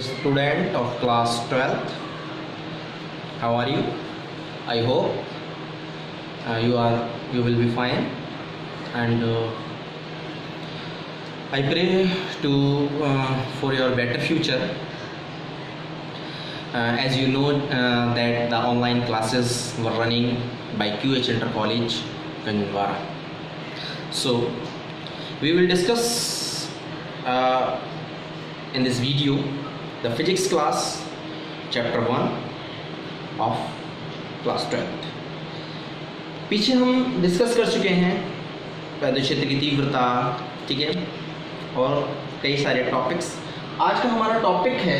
student of class 12th. How are you? I hope you will be fine, and I pray to for your better future. As you know that the online classes were running by QH Inter College, Ganjwara. So we will discuss in this video the physics class chapter 1 of class 12th. पीछे हम discuss कर चुके हैं वैद्युत क्षेत्र की तीव्रता, ठीक है, और कई सारे टॉपिक्स। आज का हमारा टॉपिक है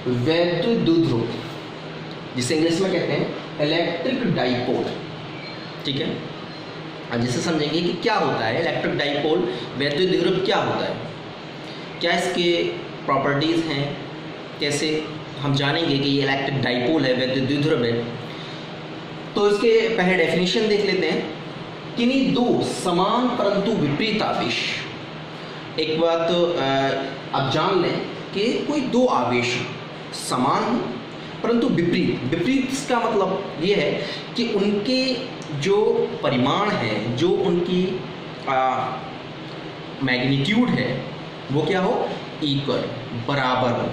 वैद्युत द्विध्रुव, जिसे इंग्लिश में कहते हैं इलेक्ट्रिक डाइपोल, ठीक है। अब जिसे समझेंगे कि क्या होता है इलेक्ट्रिक डाइपोल, वैद्युत द्विध्रुव क्या होता है, क्या इसके प्रॉपर्टीज़ हैं, कैसे हम जानेंगे कि ये इलेक्ट्रिक डाइपोल है, वैद्युत द्विध्रुव है। तो इसके पहले डेफिनेशन देख लेते हैं। किन्हीं दो समान परंतु विपरीत आवेश, एक बात आप जान लें कि कोई दो आवेश समान परंतु विपरीत, विपरीत इसका मतलब ये है कि उनके जो परिमाण है, जो उनकी मैग्नीट्यूड है, वो क्या हो, इक्वल, बराबर हो।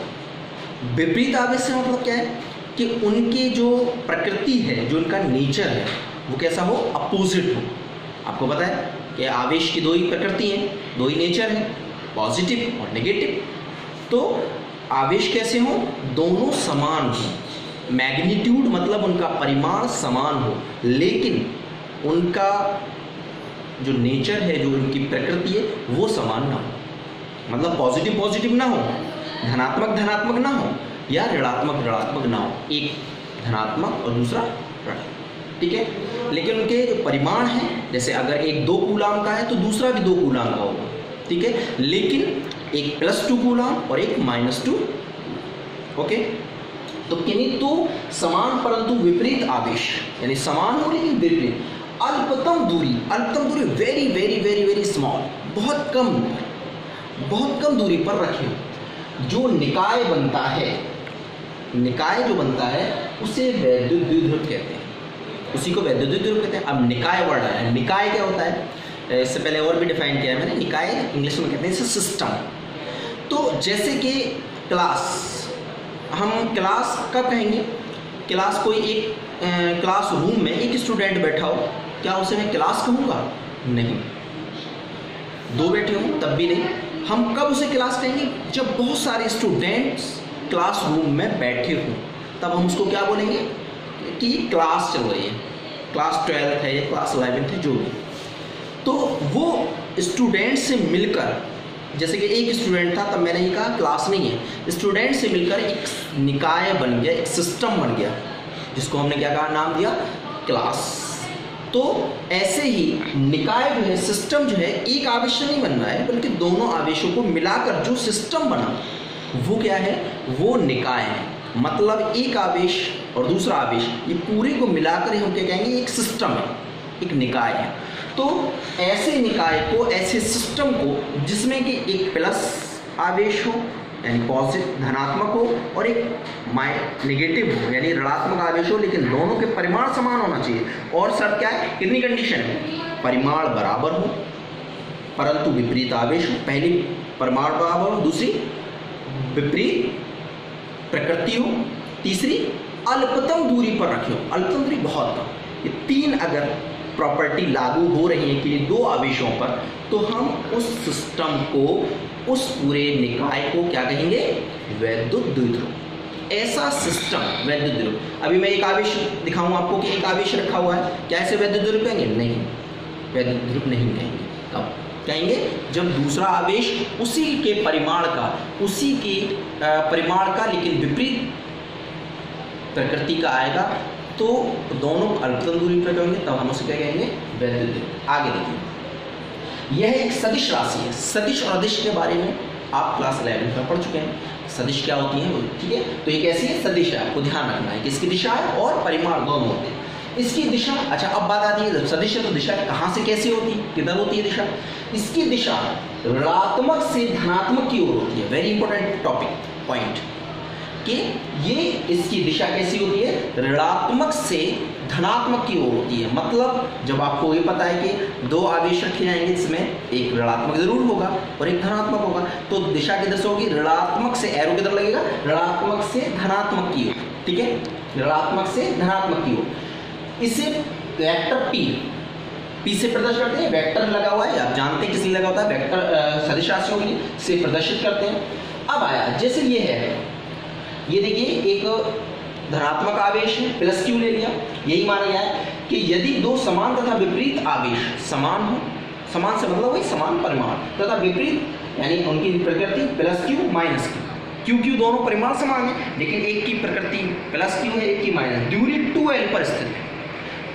विपरीत आवेश से मतलब क्या है कि उनके जो प्रकृति है, जो उनका नेचर है, वो कैसा हो, अपोजिट हो। आपको पता है कि आवेश की दो ही प्रकृति हैं, दो ही नेचर है, पॉजिटिव और नेगेटिव। तो आवेश कैसे हो, दोनों समान हो, मैग्नीट्यूड मतलब उनका परिमाण समान हो, लेकिन उनका जो नेचर है, जो उनकी प्रकृति है, वो समान ना हो। मतलब पॉजिटिव पॉजिटिव ना हो, धनात्मक धनात्मक ना हो, या ऋणात्मक ऋणात्मक ना हो, एक धनात्मक और दूसरा ऋणात्मक, ठीक है। लेकिन उनके जो परिमाण है, जैसे अगर एक 2 कूलाम का है तो दूसरा भी 2 कूलाम का होगा, ठीक है। लेकिन एक +2 कूलाम और एक -2, ओके। तो किन्हीं तो समान परंतु विपरीत आवेश, यानी समान हो लेकिन विपरीत, अल्पतम दूरी very very very very small, बहुत कम दूरी पर रखे, जो निकाय बनता है, निकाय जो बनता है उसे वैद्युत द्विध्रुव कहते हैं, उसी को वैद्युत द्विध्रुव कहते हैं। अब निकाय वर्ड है, निकाय क्या होता है, इससे पहले और भी डिफाइन किया है मैंने। निकाय इंग्लिश में कहते हैं इसे सिस्टम। तो जैसे कि क्लास, हम क्लास कब कहेंगे, क्लास कोई एक क्लास रूम में एक स्टूडेंट बैठा हो, क्या उसे मैं क्लास कहूँगा, नहीं। 2 बैठे हों तब भी नहीं। हम कब उसे क्लास कहेंगे, जब बहुत सारे स्टूडेंट्स क्लासरूम में बैठे हों, तब हम उसको क्या बोलेंगे कि क्लास चल रही है, क्लास 12th है या क्लास 11th है, जो भी। तो वो स्टूडेंट से मिलकर, जैसे कि एक स्टूडेंट था तब मैंने ये कहा क्लास नहीं है, स्टूडेंट से मिलकर एक निकाय बन गया, एक सिस्टम बन गया, जिसको हमने क्या कहा, नाम दिया क्लास। तो ऐसे ही निकाय जो है, सिस्टम जो है, एक आवेश से नहीं बन रहा है, बल्कि दोनों आवेशों को मिलाकर जो सिस्टम बना, वो क्या है, वो निकाय है। मतलब एक आवेश और दूसरा आवेश, ये पूरे को मिलाकर हम क्या कहेंगे, एक सिस्टम है, एक निकाय है। तो ऐसे निकाय को, ऐसे सिस्टम को, जिसमें कि एक प्लस आवेश हो यानी पॉजिटिव धनात्मक हो, और एक नेगेटिव हो यानी ऋणात्मक आवेश हो, लेकिन दोनों के परिमाण समान होना चाहिए। और शर्त क्या है, कितनी कंडीशन है, परिमाण बराबर हो परंतु विपरीत आवेश हो। पहली परिमाण बराबर हो, दूसरी विपरीत प्रकृति हो, तीसरी अल्पतम दूरी पर रखे हो, अल्पतम दूरी बहुत कम। ये 3 अगर प्रॉपर्टी लागू हो रही है कि 2 आवेशों पर, तो हम उस सिस्टम को, उस पूरे निकाय को क्या कहेंगे, वैद्युत द्विध्रुव। ऐसा सिस्टम वैद्युत द्विध्रुव। अभी मैं एक आवेश दिखाऊं आपको कि एक आवेश रखा हुआ है, क्या ऐसे वैद्युत द्विध्रुव कहेंगे, नहीं, वैद्युत द्विध्रुव नहीं कहेंगे। कब कहेंगे, जब दूसरा आवेश उसी के परिमाण का, उसी के परिमाण का लेकिन विपरीत प्रकृति का आएगा, तो दोनों अल्पतम दूरी पर कहेंगे, तब हम उसे क्या कहेंगे, वैद्युत द्विध्रुव। आगे देखिए, यह एक सदिश राशि है। सदिश और अदिश के बारे में आप क्लास 11 में पढ़ चुके हैं। सदिश क्या होती है, ठीक है। तो एक ऐसी है सदिश है, आपको ध्यान रखना है कि इसकी दिशा है और परिमाण दोनों होते हैं। इसकी दिशा, अच्छा अब बात आती है सदिश है, तो दिशा कहाँ से कैसी होती है, किधर होती है दिशा। इसकी दिशा ऋणात्मक से धनात्मक की ओर होती है। Very important topic point. कि ये इसकी दिशा कैसी होती है, ऋणात्मक से धनात्मक की ओर होती है। मतलब जब आपको ये पता है कि दो आवेश रखे जाएंगे, इसमें एक ऋणात्मक जरूर होगा और एक धनात्मक होगा, तो दिशा किधर से होगी, ऋणात्मक से, एरो किधर लगेगा, ऋणात्मक से धनात्मक की ओर, ठीक है, ऋणात्मक से धनात्मक की ओर। इसे वेक्टर पी से प्रदर्शित करते हैं, वेक्टर लगा हुआ है, आप जानते हैं किस लिए लगा होता है, वेक्टर सदिश राशियों के लिए से प्रदर्शित करते हैं। अब आया जैसे ये है, ये देखिए एक धनात्मक आवेश है, प्लस क्यू ले लिया, यही माना गया है कि यदि दो समान तथा विपरीत आवेश समान हो, समान से मतलब वही समान परिमाण तथा विपरीत यानी उनकी प्रकृति plus Q minus Q, Q दोनों परिमाण समान है, लेकिन एक की प्रकृति प्लस क्यू है, एक की माइनस, दूरी 2l पर स्थित है,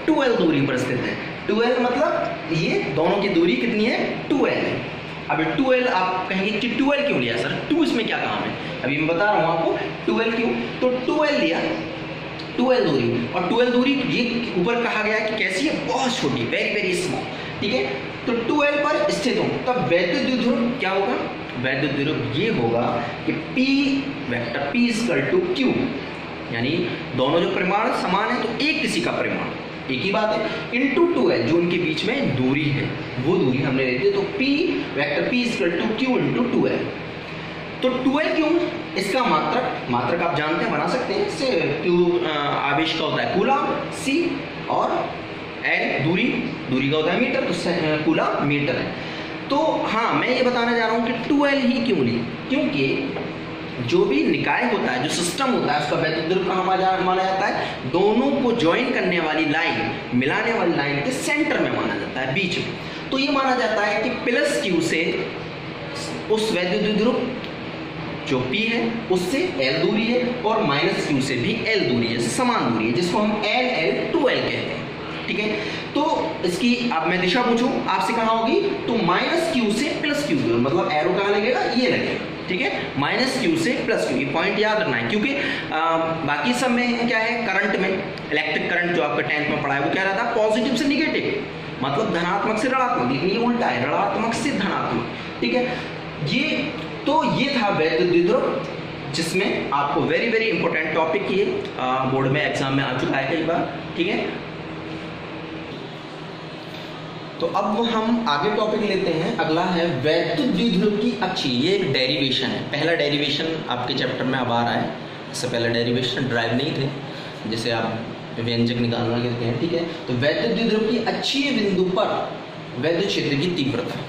2l दूरी पर स्थित है। 2l मतलब ये दोनों की दूरी कितनी है, 2l है। अब 2l आप कहेंगे कि 2l क्यों लिया सर, 2 इसमें क्या काम है, अभी मैं बता रहा हूँ आपको 2l क्यों। तो 2l लिया, 2l दूरी, और 2l दूरी ये ऊपर कहा गया कि कैसी है, बहुत छोटी, वेरी वेरी स्मॉल, ठीक है। तो 2l पर स्थित हो, तब वैद्युत द्विध्रुव क्या होगा, वैद्युत द्विध्रुव ये होगा कि P वेक्टर P = Q, यानी दोनों जो परिमाण समान है तो एक किसी का परिमाण एक ही बात है, इंटू 2l जो उनके बीच में दूरी है, वो दूरी हमने ले ली, तो P vector P = Q × 2l। तो 2l क्यों, इसका मात्रक आप जानते हैं, बना सकते हैं, इससे Q आवेश का होता है कूलम, C और L दूरी का होता है मीटर, तो कूलम मीटर है। तो हाँ, मैं ये बताना चाह रहा हूँ कि 2l ही क्यों ली, क्योंकि जो भी निकाय होता है, जो सिस्टम होता है, उसका वैद्युत द्विध्रुव कहाँ माना जाता है, दोनों को ज्वाइन करने वाली लाइन, मिलाने वाली लाइन के सेंटर में माना जाता है, बीच में। तो ये माना जाता है कि प्लस क्यू से उस वैद्युत द्विध्रुव जो P है उससे L दूरी है, और माइनस क्यू से भी L दूरी है, समान दूरी है, जिसको हम L 2l कहते हैं, ठीक है। तो इसकी अब मैं दिशा पूछूं आपसे कहाँ होगी, तो माइनस क्यू से प्लस क्यू, मतलब एरो कहाँ लगेगा, ये लगेगा, ठीक है, माइनस क्यू से प्लस क्यू, ये पॉइंट याद रखना है, क्योंकि बाकी सब में क्या है, करंट में इलेक्ट्रिक करंट जो आपका 10th में पढ़ा है वो क्या रहता है, पॉजिटिव से निगेटिव, मतलब धनात्मक से ऋणात्मक, लेकिन ये उल्टा है, ऋणात्मक से धनात्मक, ठीक है। ये था वैद्युत द्विध्रुव, जिसमें आपको वेरी वेरी इंपॉर्टेंट टॉपिक ये बोर्ड में एग्जाम में आ चुका है कई बार, ठीक है। तो अब हम आगे टॉपिक लेते हैं, अगला है वैद्युत द्विध्रुव की अक्षीय। ये एक डेरिवेशन है, पहला डेरिवेशन आपके चैप्टर में अब आ रहा है, इससे पहले डेरिवेशन ड्राइव नहीं थे, जैसे आप व्यंजक निकालना कहते हैं, ठीक है। तो वैद्युत द्विध्रुव की अक्षीय बिंदु पर वैद्युत क्षेत्र की तीव्रता,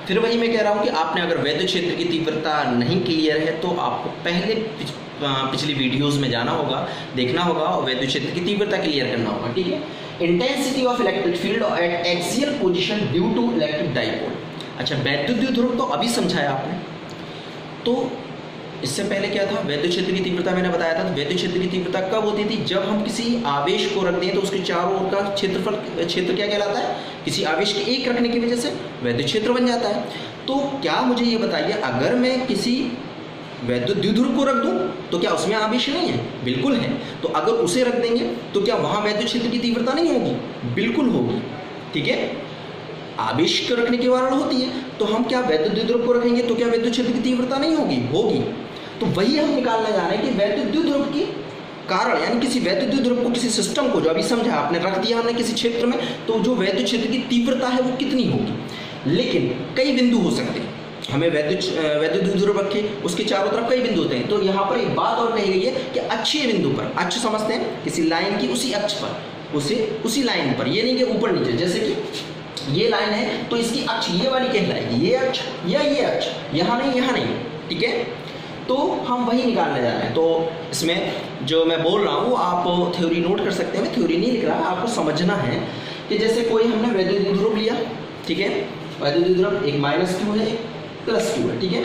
फिर वही मैं कह रहा हूँ कि आपने अगर वैद्युत क्षेत्र की तीव्रता नहीं क्लियर है तो आपको पहले पिछली वीडियोस में जाना होगा, देखना होगा और वैद्युत क्षेत्र की तीव्रता क्लियर करना होगा, ठीक है। Intensity of electric field at axial position due to electric dipole. अच्छा, वैद्युत द्विध्रुव तो अभी समझाया आपने, तो इससे पहले क्या था, वैद्युत क्षेत्र की तीव्रता मैंने बताया था। तो वैद्युत क्षेत्र की तीव्रता कब होती थी, जब हम किसी आवेश को रख दें तो उसके चारों ओर का क्षेत्र क्या कहलाता है, किसी आवेश के एक रखने की वजह से वैद्युत क्षेत्र बन जाता है। तो क्या मुझे ये बताइए, अगर मैं किसी वैद्युत द्विध्रुव को रख दूं तो क्या उसमें आवेश नहीं है, बिल्कुल है। तो अगर उसे रख देंगे तो क्या वहां वैद्युत क्षेत्र की तीव्रता नहीं होगी, बिल्कुल होगी, ठीक है। आवेश को रखने के कारण होती है, तो हम क्या वैद्युत द्विध्रुव को रखेंगे तो क्या वैद्युत क्षेत्र की तीव्रता नहीं होगी, होगी। तो वही हम निकालना जा रहे हैं कि वैद्युत द्विध्रुव की कारण, यानी किसी वैद्युत द्विध्रुव को, किसी सिस्टम को जो अभी समझा आपने, रख दिया हमने किसी क्षेत्र में, तो जो वैद्युत क्षेत्र की तीव्रता है वो कितनी होगी। लेकिन कई बिंदु हो सकते हैं, हमें वैद्युत द्विध्रुव रखे, उसके चारों तरफ कई बिंदु होते हैं। तो यहाँ पर एक बात और कही गई है कि अक्षीय बिंदु पर, अक्ष समझते हैं किसी लाइन की उसी अक्ष पर, उसी लाइन पर, ये नहीं कि ऊपर नीचे, जैसे कि ये लाइन है तो इसकी अक्ष ये वाली कहलाएगी, ये अक्ष या ये अक्ष, यहाँ नहीं, ठीक है। तो हम वही निकालने जा रहे हैं। तो इसमें जो मैं बोल रहा हूँ आप थ्योरी नोट कर सकते हैं, मैं थ्योरी नहीं लिख रहा, आपको समझना है कि जैसे कोई हमने वैद्युत द्विध्रुव लिया, ठीक है, वैद्युत द्विध्रुव एक माइनस क्यू है, प्लस क्यू है, ठीक है,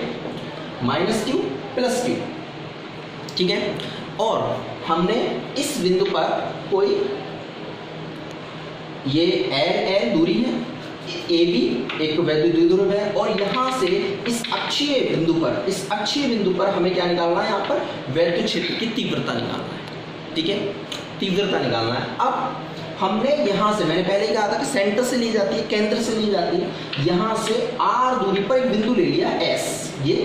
माइनस क्यू प्लस क्यू, ठीक है। और हमने इस बिंदु पर कोई ये एल दूरी है, ए बी एक वैद्युत द्विध्रुव है, और यहाँ से इस अक्षीय बिंदु पर हमें क्या निकालना है, यहाँ पर वैद्युत क्षेत्र की तीव्रता निकालना है, ठीक है, तीव्रता निकालना है। अब हमने यहाँ से, मैंने पहले ही कहा था कि सेंटर से ली जाती है, केंद्र से ली जाती है, यहाँ से आर दूरी पर एक बिंदु ले लिया एस, ये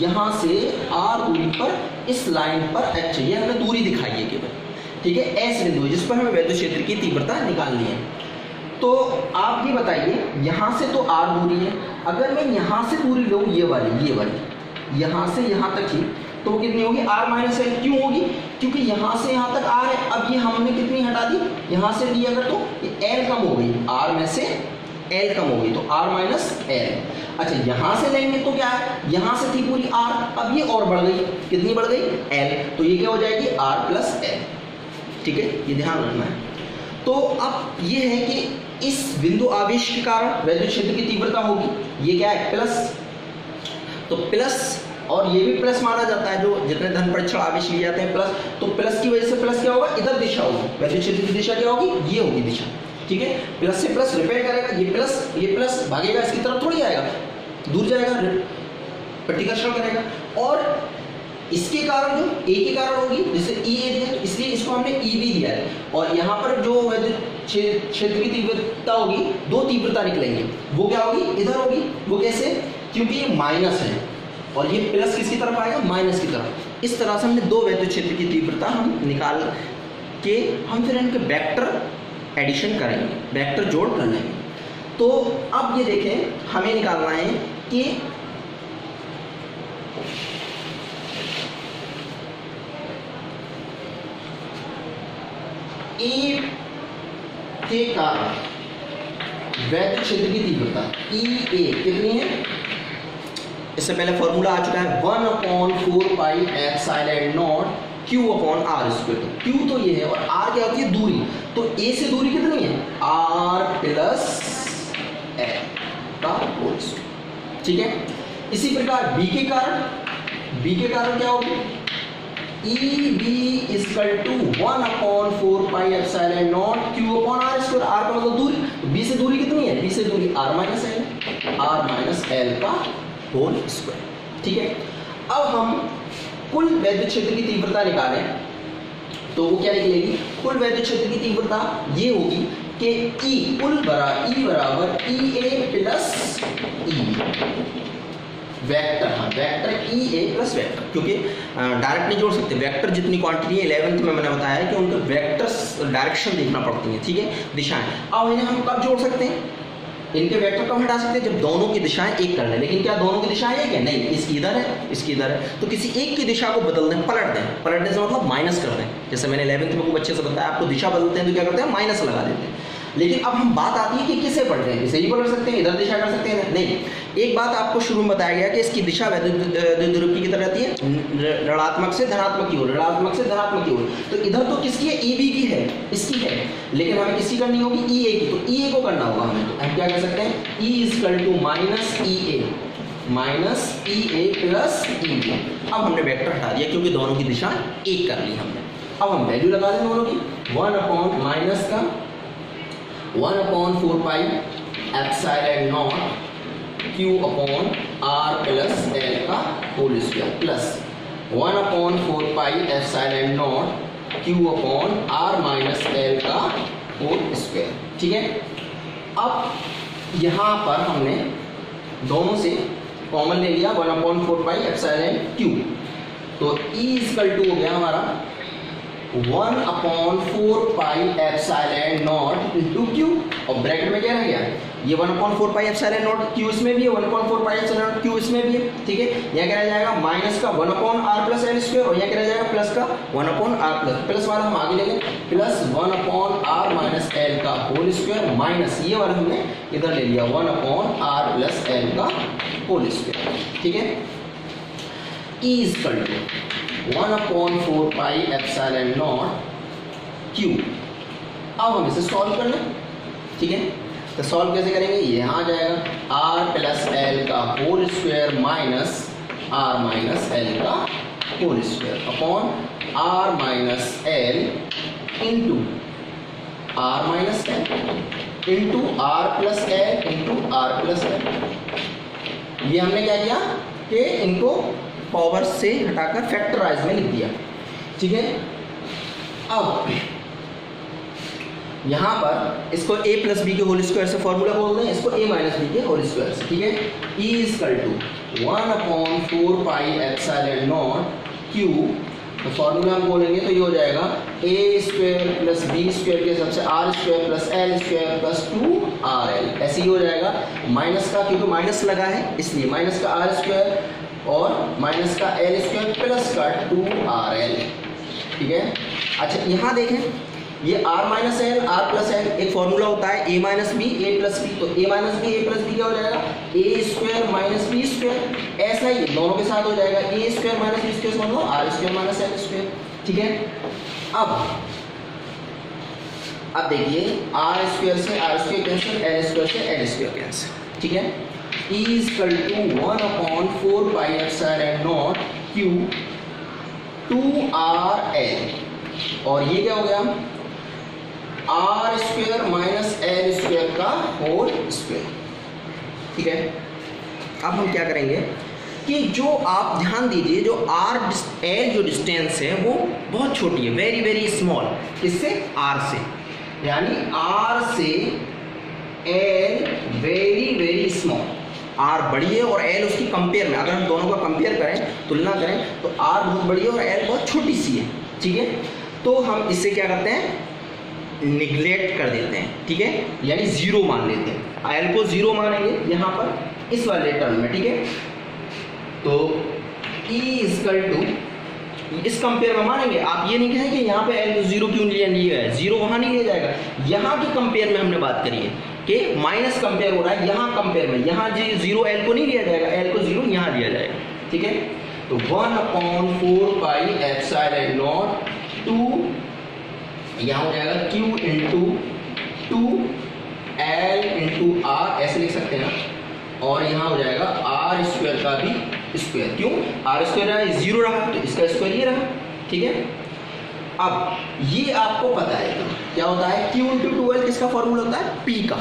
यहाँ से r दूरी पर इस लाइन पर h, ये हमने दूरी दिखाई है केवल, ठीक है। S बिंदु जिस पर हमें वैद्युत क्षेत्र की तीव्रता निकालनी है। तो आप ये बताइए, यहाँ से तो r दूरी है, अगर मैं यहाँ से दूरी लूँ ये वाली यहाँ से यहाँ तक ही, तो कितनी होगी r माइनस एल। क्यों होगी? क्योंकि यहाँ से यहाँ तक r है। अब ये हमने कितनी हटा दी, यहाँ से ली अगर, तो ये l कम हो गई, r में से l कम हो गई, तो r माइनस एल। अच्छा, यहाँ से लेंगे तो क्या है, यहाँ से थी पूरी r, अब ये और बढ़ गई, कितनी बढ़ गई, l, तो ये क्या हो जाएगी r प्लस एल, ठीक है, ये ध्यान रखना है। तो अब ये है कि इस बिंदु आवेश के कारण वैद्युत क्षेत्र की तीव्रता होगी, ये क्या है, प्लस, तो प्लस, और ये भी प्लस माना जाता है, जो जितने धन परीक्षण आवेश लिए जाते हैं प्लस, तो प्लस की वजह से प्लस क्या होगा, इधर दिशा होगी, वैद्युत क्षेत्र की दिशा क्या होगी, ये होगी दिशा, ठीक है। प्लस से प्लस रिपेयर करेगा, ये प्लस भागेगा, इसकी तरफ थोड़ी आएगा, दूर जाएगा, प्रतिकर्षण करेगा। और इसके कारण जो ए के कारण होगी, जैसे ई ए दिया, तो इसलिए इसको हमने ई बी दिया है। और यहाँ पर जो वैद्युत क्षेत्र की तीव्रता होगी, दो तीव्रता निकलेंगे, वो क्या होगी, इधर होगी। वो कैसे, क्योंकि ये माइनस है और ये प्लस किसकी तरफ आएगा, माइनस की तरफ। इस तरह से हमने दो वैद्युत क्षेत्र की तीव्रता हम निकाल के हम फिर इनके वेक्टर एडिशन करेंगे, वेक्टर जोड़ कर लेंगे। तो अब ये देखें, हमें निकालना है कि ए के कारण वैद्युत क्षेत्र की तीव्रता ई ए कितनी है, इससे पहले फॉर्मूला आ चुका है 1/4 pi epsilon not q upon R square. q तो ये है और r क्या होती है, दूरी। तो a से दूरी कितनी है, r प्लस l का होल स्क्वायर, ठीक है। इसी प्रकार b के कारण क्या होगी, E B equal to 1/4 pi epsilon not q upon R square. r का मतलब दूरी, तो b से दूरी कितनी है, b से दूरी r माइनस l का होल स्क्वायर, ठीक है। अब हम कुल वैद्युत क्षेत्र की तीव्रता निकालें तो वो क्या निकलेगी, कुल वैद्युत क्षेत्र की तीव्रता ये होगी कि ई कुल बराबर ई ए प्लस ई वेक्टर, हाँ vector E A plus vector, क्योंकि डायरेक्ट नहीं जोड़ सकते, वेक्टर जितनी क्वांटिटी है 11th में मैंने बताया है कि उनके वेक्टर डायरेक्शन देखना पड़ती है, ठीक है, दिशाएं। अब इन्हें हम कब जोड़ सकते हैं, इनके वेक्टर कब हटा सकते हैं, जब दोनों की दिशाएं एक कर लें। लेकिन क्या दोनों की दिशाएं एक है, नहीं, इसकी इधर है, इसकी इधर है, तो किसी एक की दिशा को बदल दें, पलट दें। पलटने से मतलब माइनस कर दें, जैसे मैंने 11th में खूब अच्छे से बताया, आपको दिशा बदलते हैं तो क्या करते हैं, माइनस लगा देते हैं। लेकिन अब हम बात आती है कि किसे पलट रहे हैं, इसे ही पलट सकते हैं, इधर दिशा कर सकते हैं, नहीं। एक बात आपको शुरू में बताया गया कि इसकी दिशा वैद्युत ध्रुव की तरह रहती है, ऋणात्मक से धनात्मक की ओर, ऋणात्मक से धनात्मक की ओर। तो इधर तो किसकी है, ई बी की है, इसकी है, लेकिन हमें किसकी करनी होगी, ई ए की। तो ई ए को करना होगा हमें, तो हम क्या कर सकते हैं, E equal to minus E A plus E B. अब हमने वेक्टर हटा दिया क्योंकि दोनों की दिशा एक कर ली हमने। अब हम वैल्यू लगा दें दोनों की, 1/4 pi epsilon not q upon r plus l का whole square plus 1/4 pi epsilon not q upon r minus l का होल स्क्वायर, ठीक है। अब यहाँ पर हमने दोनों से कॉमन ले लिया, 1/4 पाई एप्सिलॉन q, तो E इक्वल टू हो गया हमारा 1/4 pi epsilon not into Q, और ब्रैकेट में क्या रह गया, ये 1/4 पाई एप्सिलॉन नॉट क्यू इसमें भी है, 1/4 पाई एप्सिलॉन नॉट क्यू इसमें भी है, ठीक है। यहाँ क्या रह जाएगा, माइनस का 1/r प्लस एल स्क्वायर, और यहाँ क्या रह जाएगा, प्लस का 1/r प्लस वाला हम आगे ले लें, प्लस 1/r माइनस एल का होल स्क्वायर, माइनस ये वाला हमने इधर ले लिया 1/r प्लस एल का होल स्क्वायर, ठीक है। E equal to 1/4 pi epsilon not Q. अब हम इसे सॉल्व कर लें, ठीक है। तो सॉल्व कैसे करेंगे, ये यहाँ आ जाएगा r प्लस एल का whole square minus r minus L का whole square upon r minus L into r minus L into r plus L into r plus L. ये हमने क्या किया कि इनको पावर से हटाकर फैक्टराइज में लिख दिया, ठीक है। अब यहाँ पर इसको a प्लस बी के होल स्क्वायर से फॉर्मूला बोल दें, इसको a माइनस बी के होल स्क्वायर से, ठीक है। E equal to 1/4 pi epsilon not q, तो फॉर्मूला हम बोलेंगे तो ये हो जाएगा a square plus B square के हिसाब से r square plus l square plus 2rl, ऐसे ही हो जाएगा। माइनस का, क्योंकि माइनस लगा है इसलिए माइनस का r स्क्वायर और माइनस का l स्क्वायर प्लस का 2rl, ठीक है। अच्छा यहाँ देखें, ये r minus L R plus L एक फॉर्मूला होता है a minus B A plus B, तो a minus B A plus B क्या हो जाएगा a square minus B square, ऐसा ही दोनों के साथ हो जाएगा a square minus B square समझ लो R square minus L square, ठीक है। अब देखिए आर स्क्वायर से R square cancel, L square से एल स्क्वायर कैंसिल, ठीक है। E equal to 1/4 pi epsilon not q 2rl, और ये क्या हो गया R square minus L square का होल स्क्वायर, ठीक है। अब हम क्या करेंगे कि जो आप ध्यान दीजिए, जो आर एल जो डिस्टेंस है वो बहुत छोटी है, वेरी वेरी स्मॉल, इससे आर से, यानी आर से L very very small, R बड़ी है और एल उसकी कंपेयर में, अगर हम दोनों का कंपेयर करें, तुलना करें, तो आर बहुत बड़ी है और एल बहुत छोटी सी है, ठीक है। तो हम इससे क्या करते हैं, निगलेक्ट कर देते हैं, ठीक है, यानी जीरो मान लेते हैं, एल को जीरो मानेंगे यहाँ पर इस वाले टर्म में, ठीक है। तो E इक्वल टू इस कंपेयर में मानेंगे, आप ये नहीं कहेंगे यहाँ पे एल जीरो क्यों लिया है, जीरो वहां नहीं लिया जाएगा, यहाँ के कंपेयर में हमने बात करी है कि माइनस कंपेयर हो रहा है, यहाँ कंपेयर में, यहाँ जीरो एल को नहीं लिया जाएगा, एल को जीरो यहाँ लिया जाएगा, ठीक है। तो 1/4 पाई एप्सिलॉन नॉट 2, यहाँ हो जाएगा q into 2l into r, ऐसे लिख सकते हैं ना, और यहाँ हो जाएगा r स्क्वायर का भी स्क्वायर, क्यों r स्क्वायर रहा, जीरो रहा तो इसका स्क्वायर ये रहा, ठीक है। अब ये आपको पता है क्या होता है, q इंटू 2l किसका फॉर्मूला होता है, p का,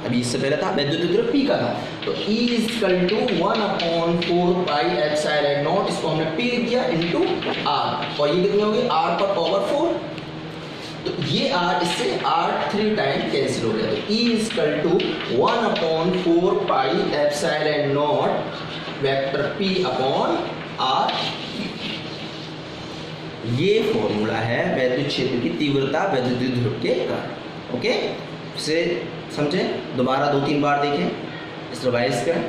अभी इससे पहले था वैद्युत द्रव्य p का था, तो E equal to 1/4 pi epsilon not, इसको हमने p लिख दिया इंटू r, और ये कितनी होगी r पर पावर 4, तो ये r इससे r 3 टाइम कैंसिल हो गया, तो E equal to 1/4 pi epsilon not vector p upon r, ये फॉर्मूला है वैद्युत क्षेत्र की तीव्रता वैद्युत ध्रुव के कारण, ओके। इसे समझें, दोबारा 2-3 बार देखें, इस रिवाइज करें,